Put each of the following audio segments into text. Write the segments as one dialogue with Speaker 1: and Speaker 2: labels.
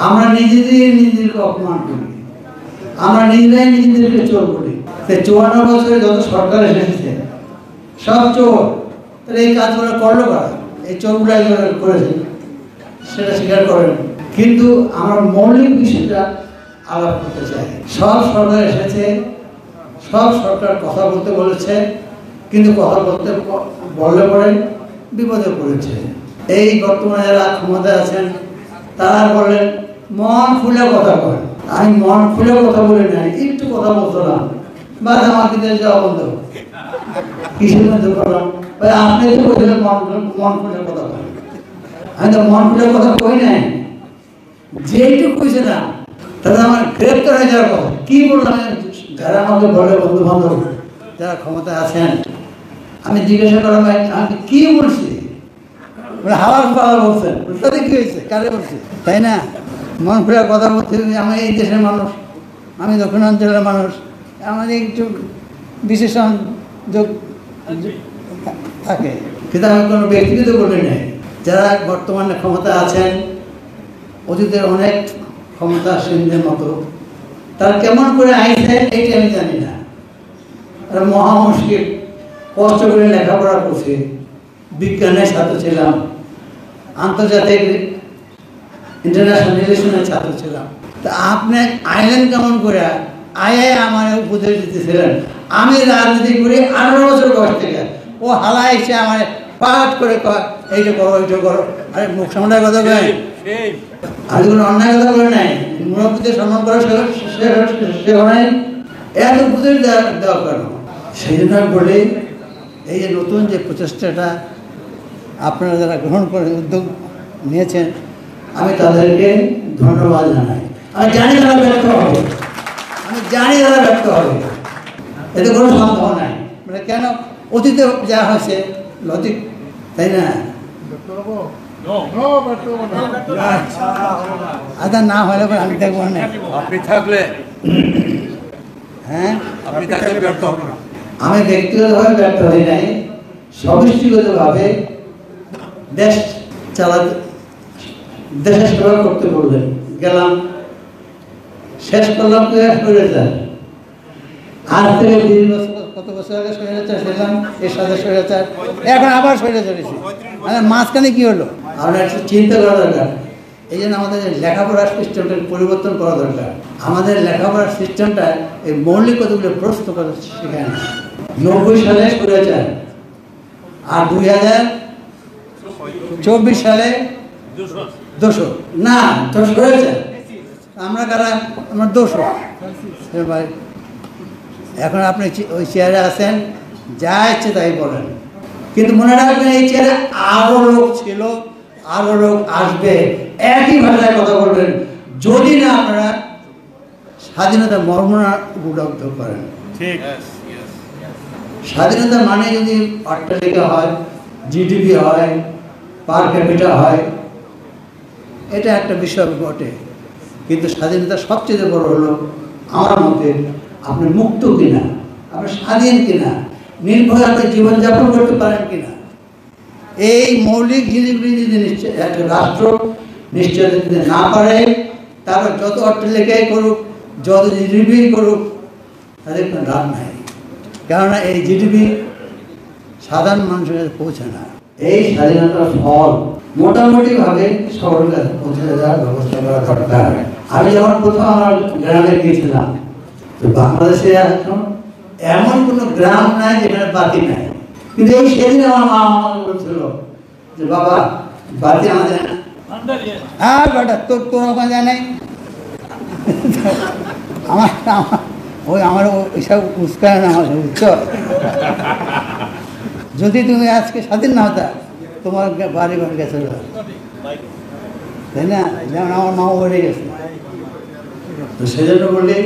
Speaker 1: আমরা নিজেদেরকে অপমান করি, আমরা নিজেরাই নিজেদেরকে চোর করি। 54 বছরে যত সরকার এসেছে সব চোর, তাহলে এই কাজগুলো করলো কারা? এই চোরগুলো করেছে, সেটা স্বীকার করেন। কিন্তু আমরা মৌলিক বিষয়টা আলাপ করতে চাই। সব সরকার এসেছে, সব সরকার কথা বলতে বলেছে, কিন্তু কথা বলতে বললে পরে বিপদে পড়েছে। এই বর্তমানে যারা ক্ষমতায় আছেন তারা বলেন মন খুলে কথা বলেন। আমি মন খুলে কথা বলি নাই, একটু কথা বলছিলাম, বাস আমার দিকে যাওয়া বন্ধ। কিসের মধ্যে করলাম? আপনি তো বলছিলেন মন খুলে কথা বলেন। আমি তো মন খুলে কথা কই নাই, যেইটুকু কইছে না তাহলে আমার গ্রেপ্তার হয়ে যাওয়ার কথা। কি বললাম? যারা আমাকে বলে বন্ধু বান্ধব যারা ক্ষমতায় আছেন, আমি জিজ্ঞাসা করলাম আমি কি বলছি, হাওয়া পাওয়া বলছেন, তাদের কি হয়েছে, কারে বলছি, তাই না? মন খুলে কথা বলতে, আমি এই দেশের মানুষ, আমি দক্ষিণাঞ্চলের মানুষ, আমাদের একটু বিশেষণ যোগ থাকে। কিন্তু আমি কোনো ব্যক্তিগত বলি নাই। যারা বর্তমানে ক্ষমতা আছেন, অতীতের অনেক ক্ষমতাসীনদের মতো, তারা কেমন করে আইছে এইটা আমি জানি না। তারা মহা মুশকিল, কষ্ট করে লেখাপড়া করছে, বিজ্ঞানের ছাত্র ছিলাম, আন্তর্জাতিক ইন্টারন্যাশনাল রিলেশনের ছাত্র ছিলাম। তা আপনি আইলেন কেমন করে? আমার উপদেশ দিতেছিলেন। আমি রাজনীতি করি 18 বছর বয়স থেকে। ও হালা এসে আমার পাঠ করে এইটা করো, এইটা করো। আরে মুখ সামলার কথা কয়, আমি কোনো অন্যায় কথা বলে নাই। মুরব্বীদের সম্মান করা সেও নাই, এত উপদেশ দেওয়া কেন? সেই জন্য আমি বলি, এই যে নতুন যে প্রচেষ্টাটা আপনারা যারা গ্রহণ করে উদ্যোগ নিয়েছেন, আমি তাদেরকে ধন্যবাদ জানাই। আমি জানি তারা ব্যর্থ হবে, এতে কোনো সন্দেহ নাই। মানে কেন? অতীতে যা হয়েছে লজিক, তাই না? আচ্ছা, না হলে আমি দেখবো না। আপনি থাকলে, হ্যাঁ, আমি ব্যক্তিগতভাবে ব্যর্থ হই নাই, সমষ্টিগতভাবে দেশ চালাতে, দেশের সেবা করতে বললেন, গেলাম, শেষ করলাম তো স্বৈরাচার। আজ থেকে 20 বছর, কত বছর আগে স্বৈরাচার ছিলাম, এর সাথে স্বৈরাচার, এখন আবার স্বৈরাচার এসেছি। মাঝখানে কি হলো? আমরা একটু চিন্তা করা দরকার। এই জন্য আমাদের লেখাপড়ার সিস্টেমটা পরিবর্তন করা দরকার। আমাদের লেখাপড়ার সিস্টেমটা এই মৌলিক কতগুলো প্রশ্ন করা শেখায় না। 90 সালে স্বৈরাচার, আর 2024 সালে 200 না, 200 হয়েছে। আমরা কারা? আমরা 200 ভাই। এখন আপনি ওই চেয়ারে আছেন, যা ইচ্ছে তাই বলেন, কিন্তু মনে রাখবেন এই চেয়ারে আরো লোক ছিল, আরো লোক আসবে, একই ভাষায় কথা বলবেন, যদি না আপনারা স্বাধীনতা মর্মনা উপলব্ধ করেন। ঠিক, স্বাধীনতা মানে যদি অট্টালিকা হয়, জিডিপি হয়, পার ক্যাপিটা হয়, এটা একটা বিষয় বটে, কিন্তু স্বাধীনতা সবচেয়ে বড় হলো আমার মতে আপনি মুক্ত কিনা, আপনি স্বাধীন কিনা, নির্ভয়ে আপনি জীবনযাপন করতে পারেন কিনা। এই মৌলিক জিনিসগুলি যদি নিশ্চয় একটা রাষ্ট্র নিশ্চয় যদি না পারে, তারপর যত অট্টালিকাই করুক, যত জিডিপি করুক, তাদের কোনো লাভ নাই। কেননা এই জিডিপি সাধারণ মানুষের কাছে পৌঁছে না। এই স্বাধীনতার ফল মোটামুটিভাবে সবার কাছে পৌঁছে দেওয়ার ব্যবস্থা করা দরকার। আমি যখন প্রথম আমার গ্রামে গিয়েছিলাম, তো বাংলাদেশে এখন এমন কোনো গ্রাম নাই যেখানে বাতি নাই। কিন্তু এই সেদিন আমার মা আমাকে বলছিল যে বাবা, বাতি আমাদের বেটা তোর ওখানে যায় নাই। আমার ওইসব উস্কায় না, আমার উচ্চর। যদি তুমি আজকে স্বাধীন না হতা, তোমার বাড়ি ঘর গেছে, তাই না? যেমন আমার মাও বেড়ে গেছে। তো সেজন্য বলি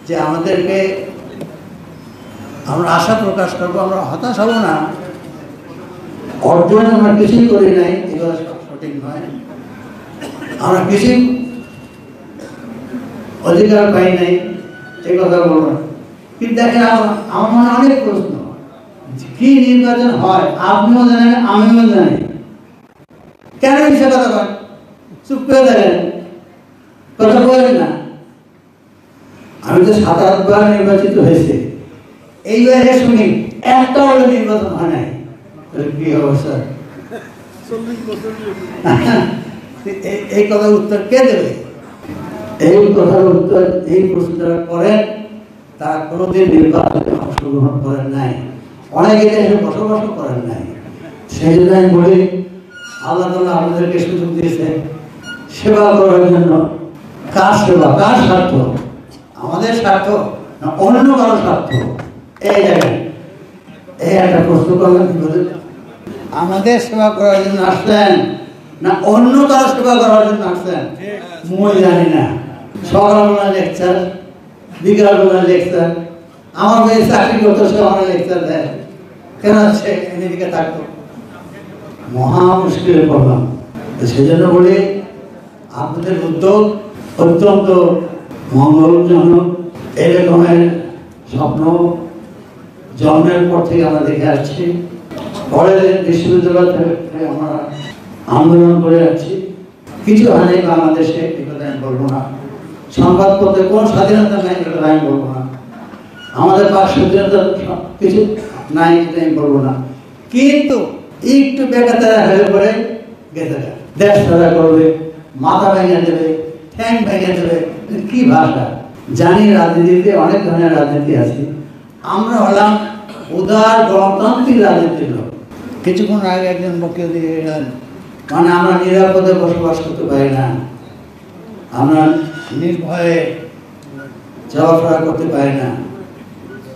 Speaker 1: যে আমাদেরকে আমরা আশা প্রকাশ করবো, আমরা হতাশ হব না। অর্জন আমরা কিছুই করি নাই, এগুলো সঠিক নয়। আমরা কিছুই অধিকার পাই নাই, এই কথা বলবো। কিন্তু দেখেন, আমার মনে অনেক প্রশ্ন, কি নির্বাচন হয় আপনিও জানেন, আমিও জানি, কেন মিশে কথা কয়? চুপ করে দেখেন, আমি তো 7-8 বার নির্বাচিত হয়েছে, এইবারে শুনি একটা হলে নির্বাচন হয় নাই। কি অবস্থা? এই কথার উত্তর কে দেবে? এই কথার উত্তর, এই প্রশ্নটা করেন তারা কোনোদিন নির্বাচনে অংশগ্রহণ করেন নাই, অনেকে দেশে বসবাস করেন নাই। সেই জন্য আমি বলি, আল্লাহ তাআলা আমাদেরকে সুযোগ দিয়েছে সেবা করার জন্য। কার সেবা? কার স্বার্থ? আমাদের স্বার্থ না অন্য কারো স্বার্থ? এই জায়গায় এই একটা প্রশ্ন করলাম, কি বলে আমাদের সেবা করার জন্য আসলেন না অন্য কারো সেবা করার জন্য আসলেন? মই জানি না। সকালবেলা লেকচার, বিকালবেলা লেকচার, আমার মেয়ে চাকরি করতো, সে আমার লেকচার দেয় কেন? সে এদিকে থাকতো, মহা মুশকিলে পড়লাম। সেজন্য বলি আপনাদের উদ্যোগ অত্যন্ত মঙ্গলজনক। এরকমের স্বপ্ন জন্মের পর থেকে আমরা দেখে আসছি। পরে বিশ্ববিদ্যালয় থেকে আমরা আন্দোলন করে যাচ্ছি, কিছু হয়নি বাংলাদেশে, কথা আমি বলবো না। সংবাদপত্রে কোন স্বাধীনতা নাই, এটা আমি বলবো না। আমাদের বাক স্বাধীনতা কিছু নাই, এটা আমি বলবো না। কিন্তু একটু বেকাতারা হয়ে পড়ে গেছে, দেশ তারা করবে, মাথা ভেঙে দেবে, ঠ্যাং ভেঙে দেবে। কি ভাষা জানি? রাজনীতিতে অনেক ধরনের রাজনীতি আছে, আমরা হলাম উদার গণতান্ত্রিক রাজনীতির লোক। কিছুক্ষণ আগে একজন বক্তব্য দিয়ে গেলেন, মানে আমরা নিরাপদে বসবাস করতে পারি না, আমরা নির্ভয়ে চলাফেরা করতে পারি না।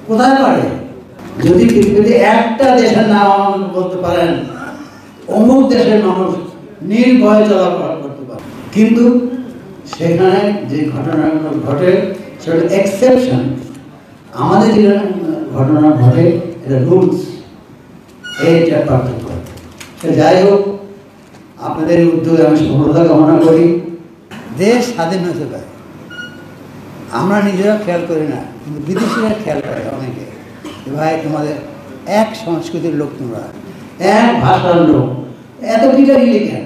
Speaker 1: কোথায় পারে? যদি পৃথিবীতে একটা দেশের নাম আমাকে বলতে পারেন অমুক দেশের মানুষ নির্ভয়ে চলাফেরা করতে পারে, কিন্তু সেখানে যে ঘটনাগুলো ঘটে সেটা এক্সেপশন। আমাদের যে ঘটনা ঘটে এটা রুলস, এইটা পার্থক্য। যাই হোক, আপনাদের উদ্যোগে আমি সফলতা কামনা করি। দেশ স্বাধীন হতে পারে, আমরা নিজেরা খেয়াল করি না, কিন্তু বিদেশিরা খেয়াল করে অনেকে। ভাই তোমাদের এক সংস্কৃতির লোক, তোমরা এক ভাষার লোক, এত কিটাকিলি কেন?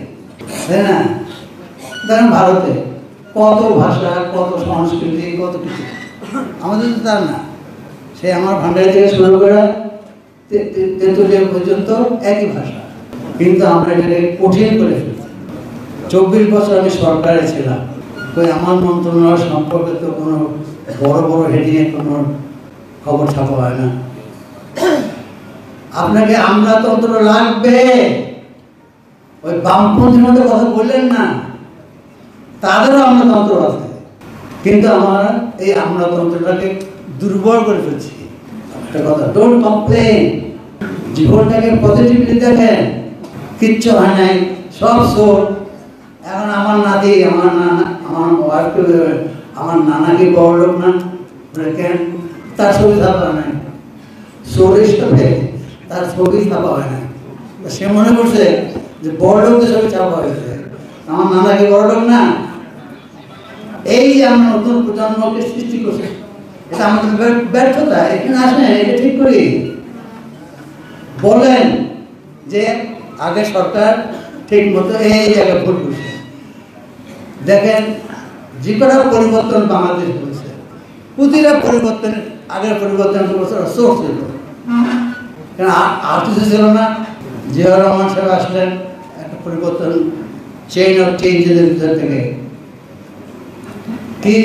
Speaker 1: তাই না? দেখেন ভারতে কত ভাষা, কত সংস্কৃতি, কত কিছু। আমাদের তো তার না। সে আমার ভান্ডারি থেকে শুরু করে তেঁতুলিয়া পর্যন্ত একই ভাষা, কিন্তু আমরা এটাকে কঠিন করে ফেলছি। 24 বছর আমি সরকারে ছিলাম, ওই আমার মন্ত্রণালয় সম্পর্কে তো কোনো বড় বড় হেডিংয়ে কোনো খবর ছাপা হয় না। আপনাকে আমলাতন্ত্র লাগবে, ওই বামপন্থীর মধ্যে কথা বললেন না, তাদেরও আমলাতন্ত্র আছে, কিন্তু আমরা এই আমলাতন্ত্রটাকে দুর্বল করে ফেলছি। একটা কথা, ডোন্ট কমপ্লেন, জীবনটাকে পজিটিভলি দেখেন। কিচ্ছু হয় নাই, সব সোর। এখন আমার নাতি, আমার নানা, আমার ওয়াইফকে, আমার নানাকে বড় লোক না কেন, তার ছবি ছাপা হয় নাই। সোরের সাথে তার ছবি ছাপা হয় নাই, সে মনে করছে যে বড় লোকদের ছবি ছাপা হয়েছে, আমার নানাকে বড় লোক না। এই যে আমরা নতুন প্রজন্মকে সৃষ্টি করছি, এটা আমাদের ব্যর্থতা। এখানে আসেন, এটা ঠিক করি। বলেন যে আগে সরকার ঠিক মতো এই জায়গায় ভুল করছে। দেখেন যে কটা পরিবর্তন বাংলাদেশ করেছে, প্রতিটা পরিবর্তনের আগের পরিবর্তন সোর্স ছিল, কেন আর কিছু ছিল না। জিয়াউর রহমান সাহেব আসলেন, একটা পরিবর্তন, চেইন অফ চেঞ্জের ভিতর থেকে কি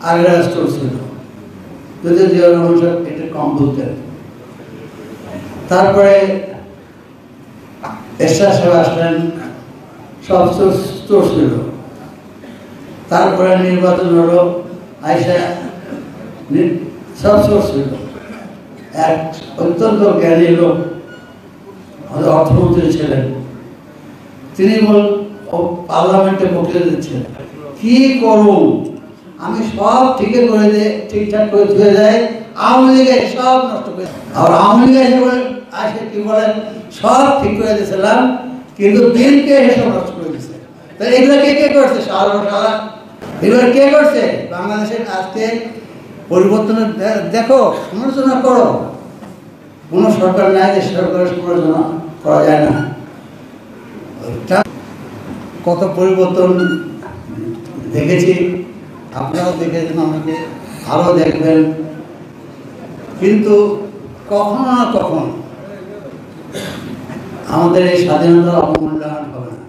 Speaker 1: আগের স্টোর ছিল, যদি জিয়াউর রহমান সাহেব এটা কম বলতেন। তারপরে এরশাদ সাহেব আসলেন, সব স্টোর ছিল। তারপরে নির্বাচন হলো, আইসা সব সোর্স ছিল। এক অত্যন্ত জ্ঞানী লোক, আমাদের অর্থমন্ত্রী ছিলেন, তিনি পার্লামেন্টে বক্তৃতা দিচ্ছেন, কি করুন আমি সব ঠিকই করে দিয়ে ঠিকঠাক করে ধুয়ে যায়, আওয়ামী লীগ সব নষ্ট করে। আর আওয়ামী লীগ আসে কি বলেন, সব ঠিক করে দিয়েছিলাম, কিন্তু বিলকে এসব নষ্ট করে দিচ্ছে। তাহলে এগুলো কে কে করছে? সারা এগুলো কে করছে? বাংলাদেশের আজকে পরিবর্তনের দেখো, সমালোচনা করো। কোনো সরকার নাই যে সরকারের সমালোচনা করা যায় না। কত পরিবর্তন দেখেছি, আপনারাও দেখেছেন, আমাকে আরো দেখবেন, কিন্তু কখনো না কখনো আমাদের এই স্বাধীনতার অবমূল্যায়ন হবে না।